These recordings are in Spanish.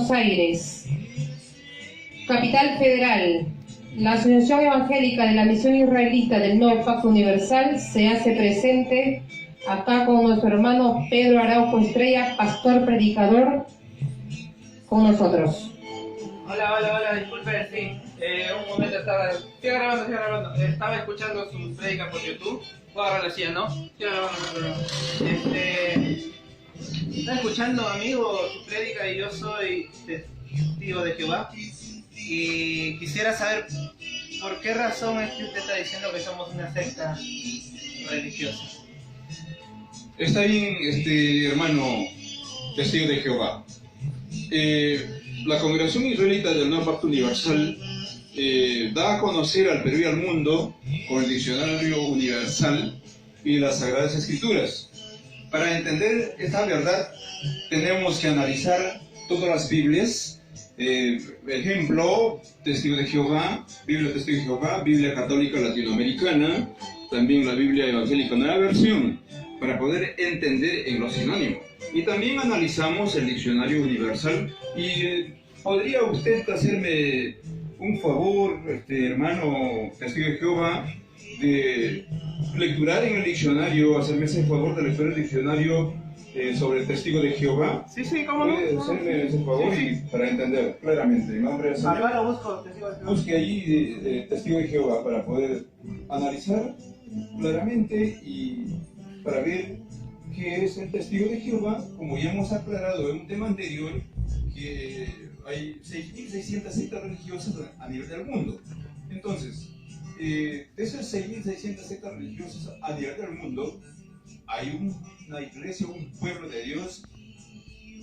Buenos Aires. Capital Federal. La Asociación Evangélica de la Misión Israelita del Nuevo Pacto Universal se hace presente acá con nuestro hermano Pedro Araujo Estrella, pastor predicador, con nosotros. Hola, disculpe, sí. Un momento estoy grabando. Estaba escuchando su prédica por YouTube. Puedo agarrar la silla, ¿no? Estoy grabando, no hay problema. Estaba escuchando, amigo, su prédica y yo soy testigo de Jehová. Y quisiera saber por qué razón es que usted está diciendo que somos una secta religiosa. Está bien, hermano testigo de Jehová. La Congregación Israelita del Nuevo Pacto Universal da a conocer al Perú y al mundo con el Diccionario Universal y las Sagradas Escrituras. Para entender esta verdad tenemos que analizar todas las Biblias. Ejemplo, Testigo de Jehová, Biblia Testigo de Jehová, Biblia Católica Latinoamericana, también la Biblia Evangélica Nueva Versión, para poder entender en lo sinónimo. Y también analizamos el Diccionario Universal. Y ¿podría usted hacerme un favor, hermano Testigo de Jehová, de lecturar en el diccionario, hacerme ese favor de lecturar el diccionario sobre el Testigo de Jehová? Sí, ¿cómo no? ¿Puede hacerme ese favor? Sí. Y para entender claramente, en nombre del Señor. Ahora busco Testigo de Jehová. Busque allí Testigo de Jehová para poder analizar claramente y para ver qué es el Testigo de Jehová, como ya hemos aclarado en un tema anterior, que hay 6.600 sectas religiosas a nivel del mundo. Entonces, de esas 6.600 sectas religiosas a nivel del mundo, hay una iglesia, un pueblo de Dios,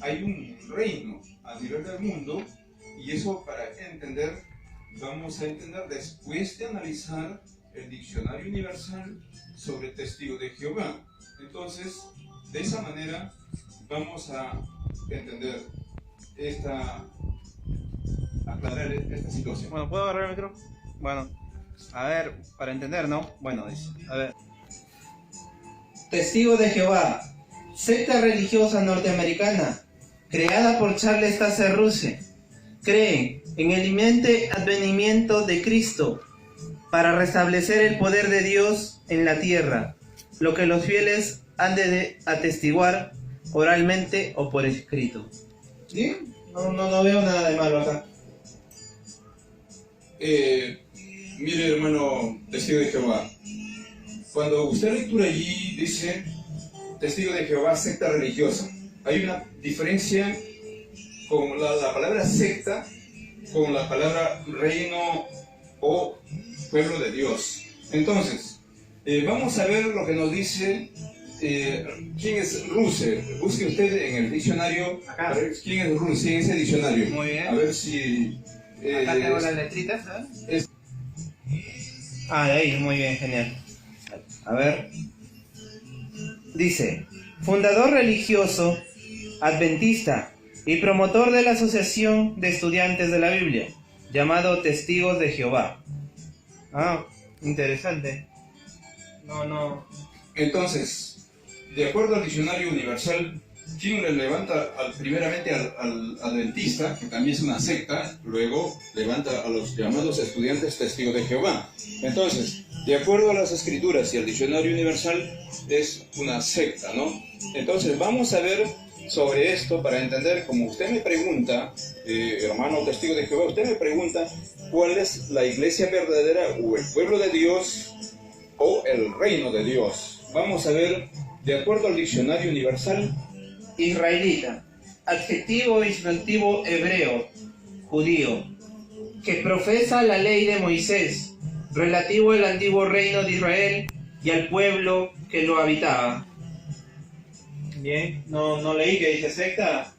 hay un reino a nivel del mundo, y eso para entender, vamos a entender después de analizar el Diccionario Universal sobre Testigo de Jehová. Entonces, de esa manera vamos a entender aclarar esta situación. Bueno, ¿puedo agarrar el micro? Bueno, a ver, para entender, ¿no? Bueno, dice, a ver. Testigo de Jehová, secta religiosa norteamericana, creada por Charles Taze Russell, creen en el inminente advenimiento de Cristo para restablecer el poder de Dios en la tierra, lo que los fieles han de atestiguar oralmente o por escrito. ¿Sí? No veo nada de malo acá. Mire, hermano Testigo de Jehová, cuando usted lectura allí dice Testigo de Jehová, secta religiosa, hay una diferencia con la palabra secta con la palabra reino o pueblo de Dios. Entonces, vamos a ver lo que nos dice quién es Russell. Busque usted en el diccionario. Acá. A ver quién es Russell en ese diccionario. Muy bien. A ver si Acá tengo las letritas, ¿sabes? Ahí, muy bien, genial. A ver. Dice, fundador religioso, adventista y promotor de la Asociación de Estudiantes de la Biblia, llamado Testigos de Jehová. Ah, interesante. No. Entonces, de acuerdo al Diccionario Universal, ¿quién le levanta primeramente al adventista, que también es una secta, luego levanta a los llamados estudiantes testigos de Jehová? Entonces, de acuerdo a las escrituras y al Diccionario Universal, es una secta, ¿no? Entonces, vamos a ver sobre esto para entender, como usted me pregunta, hermano testigo de Jehová, usted me pregunta cuál es la iglesia verdadera o el pueblo de Dios o el reino de Dios. Vamos a ver, de acuerdo al Diccionario Universal, Israelita, adjetivo y sustantivo hebreo, judío, que profesa la ley de Moisés, relativo al antiguo reino de Israel y al pueblo que lo habitaba. Bien, no leí que dice secta.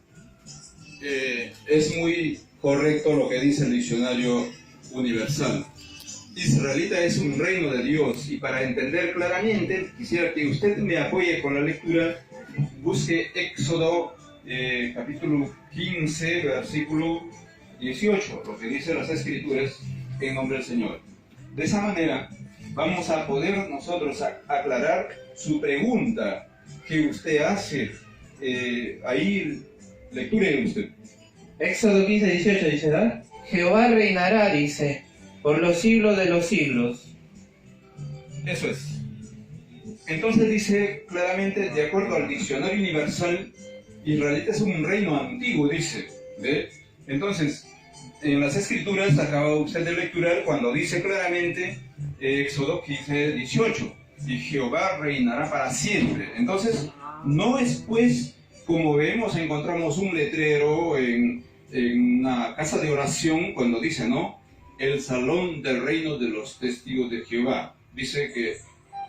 es muy correcto lo que dice el Diccionario Universal. Israelita es un reino de Dios, y para entender claramente, quisiera que usted me apoye con la lectura. Busque Éxodo capítulo 15, versículo 18, lo que dice las Escrituras en nombre del Señor. De esa manera vamos a poder nosotros aclarar su pregunta que usted hace. Ahí lecture usted. Éxodo 15, 18 dice, ¿verdad? Jehová reinará, dice, por los siglos de los siglos. Eso es. Entonces dice claramente, de acuerdo al diccionario universal, israelita es un reino antiguo, dice. ¿Ve? Entonces, en las escrituras, acaba usted de lecturar cuando dice claramente, Éxodo 15, 18, y Jehová reinará para siempre. Entonces, no es pues, como vemos, encontramos un letrero en una casa de oración cuando dice, ¿no? El salón del reino de los testigos de Jehová. Dice que,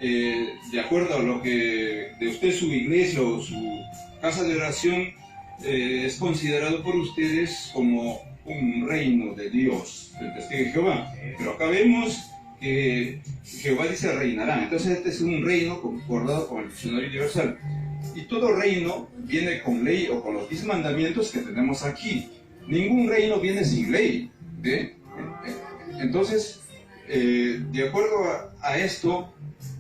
de acuerdo a lo que de usted su iglesia o su casa de oración, es considerado por ustedes como un reino de Dios, el testigo de Jehová. Pero acá vemos que Jehová dice reinará. Entonces este es un reino concordado con el diccionario universal. Y todo reino viene con ley o con los 10 mandamientos que tenemos aquí. Ningún reino viene sin ley. ¿Ve? Entonces, de acuerdo a esto,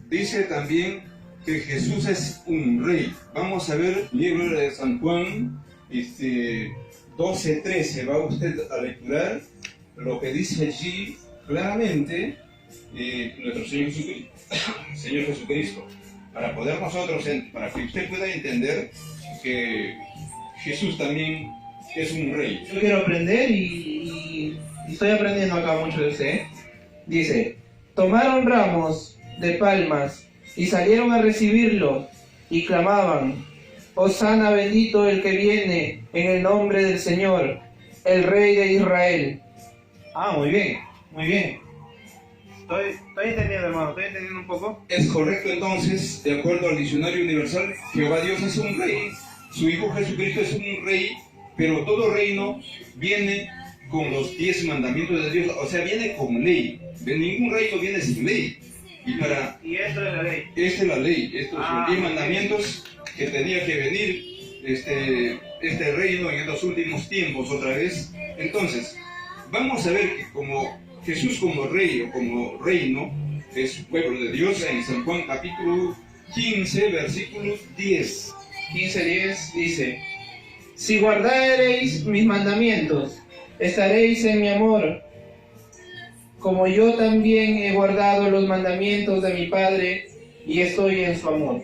dice también que Jesús es un rey. Vamos a ver el libro de San Juan 12:13. Va usted a lecturar lo que dice allí claramente nuestro Señor Jesucristo, para poder nosotros, para que usted pueda entender que Jesús también es un rey. Yo quiero aprender y estoy aprendiendo acá mucho de usted. Dice, tomaron ramos de palmas y salieron a recibirlo y clamaban, Hosana bendito el que viene en el nombre del Señor, el Rey de Israel. Muy bien, muy bien. Estoy entendiendo, hermano, estoy entendiendo un poco. Es correcto, entonces, de acuerdo al diccionario universal, Jehová Dios es un rey, su Hijo Jesucristo es un rey, pero todo reino viene con los 10 mandamientos de Dios, o sea, viene con ley. De ningún reino viene sin ley. Y esto es la ley. Esta es la ley, estos son 10 mandamientos que tenía que venir este reino en estos últimos tiempos otra vez. Entonces, vamos a ver que como Jesús como rey o como reino es pueblo de Dios, en San Juan capítulo 15, versículo 10. 15:10 dice, si guardareis mis mandamientos, estaréis en mi amor, como yo también he guardado los mandamientos de mi Padre y estoy en su amor.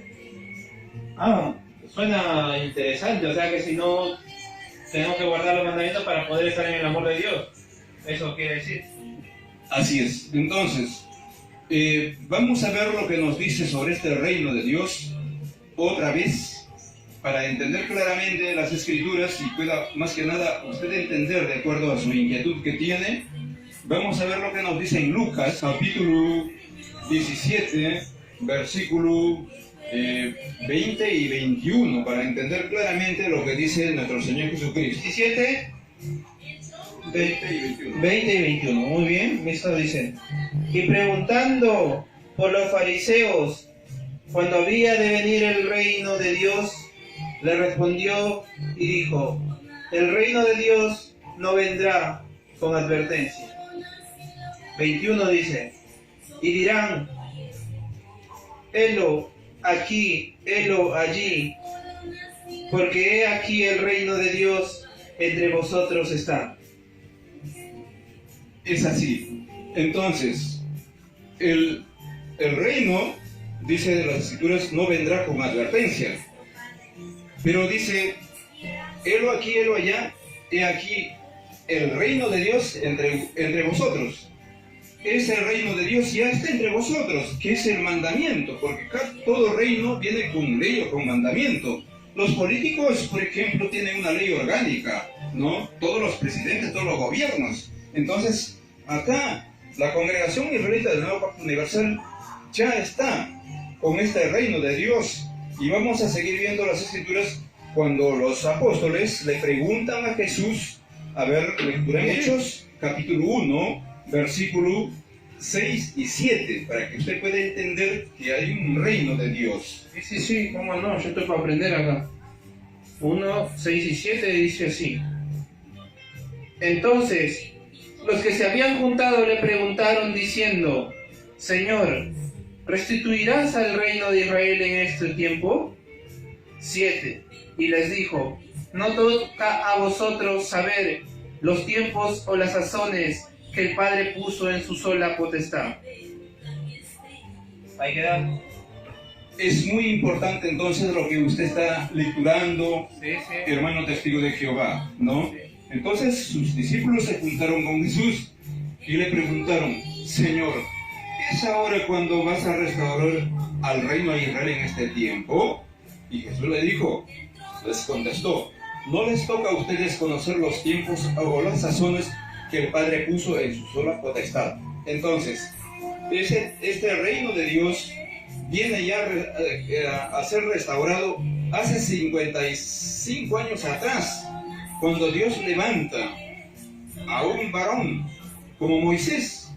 Suena interesante, o sea que si no tenemos que guardar los mandamientos para poder estar en el amor de Dios. Eso quiere decir. Así es. Entonces, vamos a ver lo que nos dice sobre este reino de Dios otra vez, para entender claramente las escrituras y pueda más que nada usted entender de acuerdo a su inquietud que tiene. Vamos a ver lo que nos dice en Lucas capítulo 17, versículo 20 y 21, para entender claramente lo que dice nuestro Señor Jesucristo. 17, 20 y 21. 20 y 21, muy bien, esto dice. Y preguntando por los fariseos, cuando había de venir el reino de Dios, le respondió y dijo, el reino de Dios no vendrá con advertencia. 21 dice, y dirán, helo aquí, helo allí, porque he aquí el reino de Dios entre vosotros está. Es así. Entonces, el reino, dice de las escrituras, no vendrá con advertencia. Pero dice, helo aquí, helo allá, he aquí el reino de Dios entre vosotros. Ese reino de Dios ya está entre vosotros, que es el mandamiento, porque todo reino viene con ley o con mandamiento. Los políticos, por ejemplo, tienen una ley orgánica, ¿no? Todos los presidentes, todos los gobiernos. Entonces, acá, la congregación israelita del Nuevo Pacto Universal ya está con este reino de Dios. Y vamos a seguir viendo las escrituras cuando los apóstoles le preguntan a Jesús, a ver, lectura en Hechos, capítulo 1, versículo 6 y 7, para que usted pueda entender que hay un reino de Dios. Sí, cómo no, yo estoy para aprender acá. 1, 6 y 7 dice así. Entonces, los que se habían juntado le preguntaron diciendo, Señor, ¿restituirás al reino de Israel en este tiempo? 7. Y les dijo, no toca a vosotros saber los tiempos o las sazones que el Padre puso en su sola potestad. Ahí queda. Es muy importante entonces lo que usted está lecturando, Sí. hermano testigo de Jehová, ¿no? Sí. Entonces sus discípulos se juntaron con Jesús y le preguntaron, Señor, ¿es ahora cuando vas a restaurar al reino de Israel en este tiempo? Y Jesús les contestó, no les toca a ustedes conocer los tiempos o las sazones que el Padre puso en su sola potestad. Entonces, este reino de Dios viene ya a ser restaurado hace 55 años atrás, cuando Dios levanta a un varón como Moisés,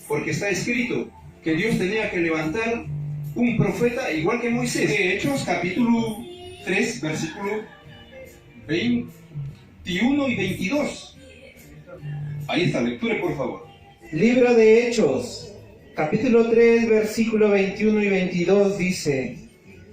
porque está escrito que Dios tenía que levantar un profeta igual que Moisés. De Hechos capítulo 3, versículo 21 y 22. Ahí está, lectura por favor. Libro de Hechos, capítulo 3, versículo 21 y 22 dice: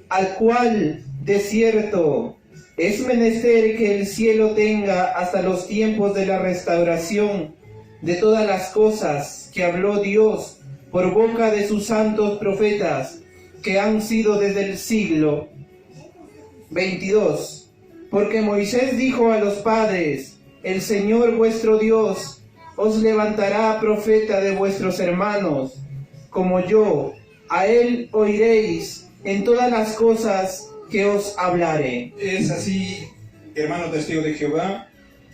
al cual, de cierto, es menester que el cielo tenga hasta los tiempos de la restauración de todas las cosas que habló Dios por boca de sus santos profetas, que han sido desde el siglo. 22. Porque Moisés dijo a los padres: el Señor vuestro Dios os levantará profeta de vuestros hermanos, como yo, a él oiréis en todas las cosas que os hablare. Es así, hermano testigo de Jehová,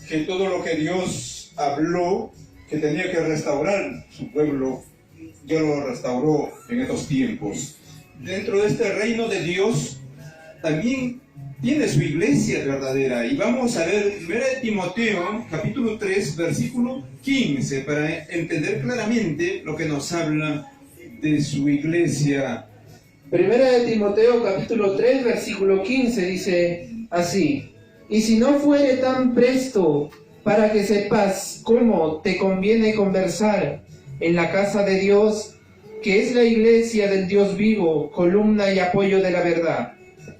que todo lo que Dios habló, que tenía que restaurar su pueblo, ya lo restauró en estos tiempos. Dentro de este reino de Dios, también tiene su iglesia verdadera. Y vamos a ver 1 Timoteo, capítulo 3, versículo 15, para entender claramente lo que nos habla de su iglesia. Primera de Timoteo, capítulo 3, versículo 15, dice así: y si no fuere tan presto para que sepas cómo te conviene conversar en la casa de Dios, que es la iglesia del Dios vivo, columna y apoyo de la verdad.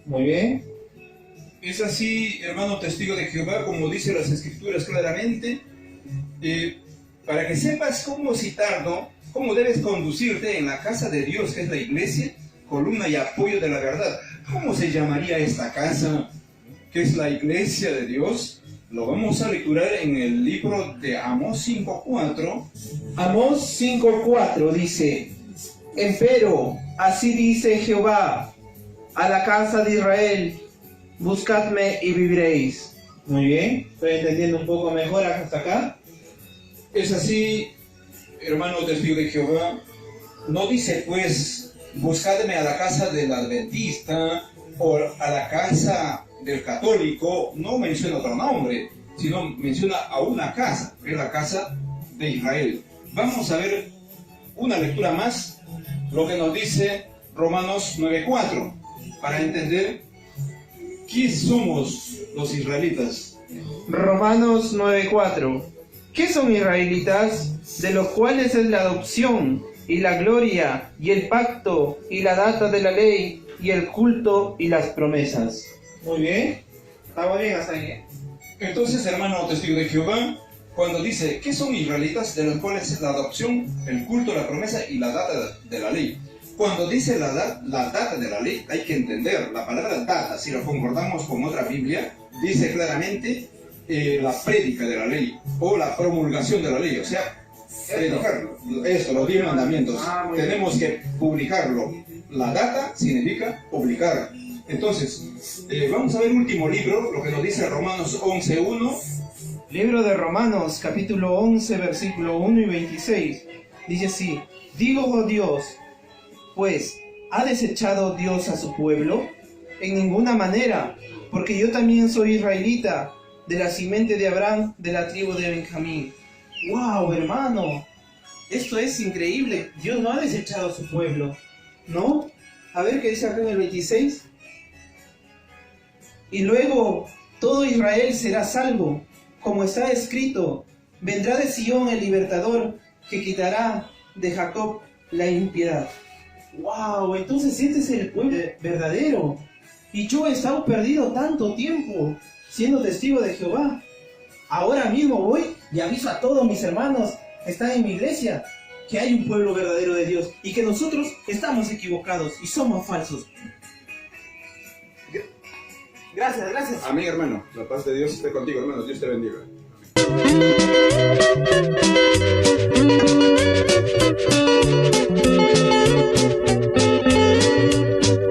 Muy bien. Es así, hermano testigo de Jehová, como dice las escrituras claramente, para que sepas cómo citarlo, cómo debes conducirte en la casa de Dios, que es la iglesia, columna y apoyo de la verdad. ¿Cómo se llamaría esta casa, que es la iglesia de Dios? Lo vamos a lecturar en el libro de Amós 5.4. Amós 5.4 dice: empero, así dice Jehová a la casa de Israel: buscadme y viviréis. Muy bien, estoy entendiendo un poco mejor hasta acá. Es así, hermano testigo de Jehová, no dice pues, buscadme a la casa del adventista o a la casa del católico, no menciona otro nombre, sino menciona a una casa, que es la casa de Israel. Vamos a ver una lectura más, lo que nos dice Romanos 9.4, para entender quiénes somos los israelitas. Romanos 9.4. ¿Qué son israelitas? De los cuales es la adopción y la gloria y el pacto y la data de la ley y el culto y las promesas. Muy bien, estamos bien hasta ahí, ¿eh? Entonces, hermano testigo de Jehová, cuando dice ¿qué son israelitas? De los cuales es la adopción, el culto, la promesa y la data de la ley. Cuando dice la data de la ley, hay que entender la palabra data, si lo concordamos con otra Biblia, dice claramente la prédica de la ley o la promulgación de la ley, o sea, predicarlo. Esto, los 10 mandamientos, tenemos que publicarlo. La data significa publicar. Entonces, vamos a ver el último libro, lo que nos dice Romanos 11.1. Libro de Romanos, capítulo 11, versículo 1 y 26. Dice así: digo, oh Dios, pues, ¿ha desechado Dios a su pueblo? En ninguna manera, porque yo también soy israelita, de la simiente de Abraham, de la tribu de Benjamín. ¡Wow, hermano! Esto es increíble. Dios no ha desechado a su pueblo, ¿no? A ver qué dice acá en el 26. Y luego todo Israel será salvo, como está escrito: vendrá de Sion el libertador, que quitará de Jacob la impiedad. ¡Wow! Entonces este es el pueblo verdadero. Y yo he estado perdido tanto tiempo siendo testigo de Jehová. Ahora mismo voy y aviso a todos mis hermanos que están en mi iglesia que hay un pueblo verdadero de Dios y que nosotros estamos equivocados y somos falsos. Gracias. Amén, hermano. La paz de Dios esté contigo, hermano. Dios te bendiga.